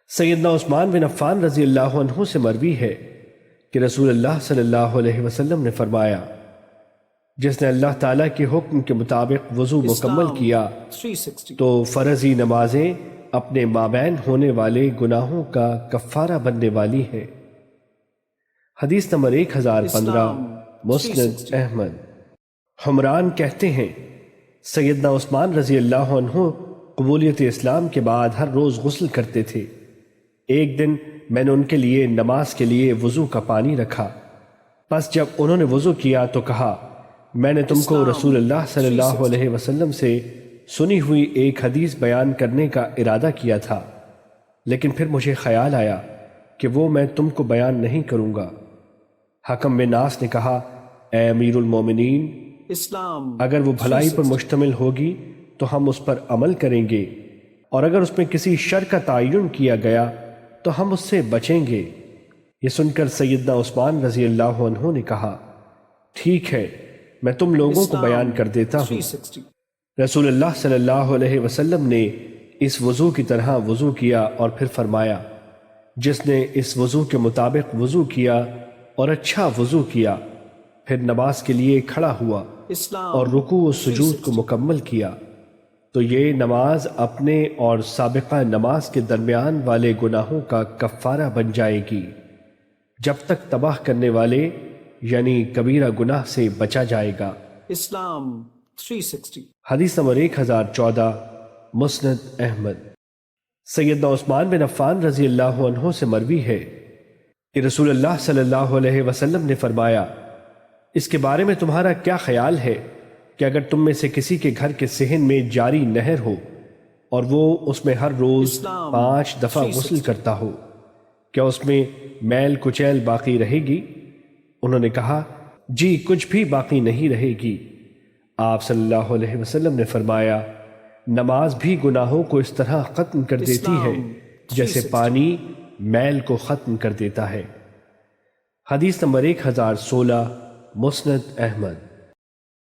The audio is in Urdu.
سیدنا عثمان بن عفان رضی اللہ عنہ سے مروی ہے کہ رسول اللہ صلی اللہ علیہ وسلم نے فرمایا، جس نے اللہ تعالیٰ کے حکم کے مطابق وضو مکمل کیا تو فرضی نمازیں اپنے مابین ہونے والے گناہوں کا کفارہ بننے والی ہیں۔ حدیث نمبر 1015، مسند احمد۔ حمران کہتے ہیں، سیدنا عثمان رضی اللہ عنہ قبولیت اسلام کے بعد ہر روز غسل کرتے تھے۔ ایک دن میں نے ان کے لیے نماز کے لیے وضو کا پانی رکھا، پس جب انہوں نے وضو کیا تو کہا، میں نے تم کو رسول اللہ صلی اللہ علیہ وسلم سے سنی ہوئی ایک حدیث بیان کرنے کا ارادہ کیا تھا، لیکن پھر مجھے خیال آیا کہ وہ میں تم کو بیان نہیں کروں گا۔ حکم بن ناس نے کہا، اے امیر المومنین، اگر وہ بھلائی پر مشتمل ہوگی تو ہم اس پر عمل کریں گے، اور اگر اس میں کسی شر کا تعین کیا گیا تو ہم اس سے بچیں گے۔ یہ سن کر سیدنا عثمان رضی اللہ عنہ نے کہا، ٹھیک ہے، میں تم لوگوں کو بیان کر دیتا ہوں۔ رسول اللہ صلی اللہ علیہ وسلم نے اس وضو کی طرح وضو کیا اور پھر فرمایا، جس نے اس وضو کے مطابق وضو کیا اور اچھا وضو کیا، پھر نماز کے لیے کھڑا ہوا اور رکوع و سجود کو مکمل کیا، تو یہ نماز اپنے اور سابقہ نماز کے درمیان والے گناہوں کا کفارہ بن جائے گی، جب تک تباہ کرنے والے یعنی کبیرہ گناہ سے بچا جائے گا۔ حدیث نمبر 1014، مسند احمد۔ سیدنا عثمان بن عفان رضی اللہ عنہ سے مروی ہے کہ رسول اللہ صلی اللہ علیہ وسلم نے فرمایا، اس کے بارے میں تمہارا کیا خیال ہے کہ اگر تم میں سے کسی کے گھر کے صحن میں جاری نہر ہو اور وہ اس میں ہر روز 5 دفعہ غسل کرتا ہو، کیا اس میں میل کچیل باقی رہے گی؟ انہوں نے کہا، جی کچھ بھی باقی نہیں رہے گی۔ آپ صلی اللہ علیہ وسلم نے فرمایا، نماز بھی گناہوں کو اس طرح ختم کر دیتی ہے جیسے پانی میل کو ختم کر دیتا ہے۔ حدیث نمبر 1016، مسند احمد۔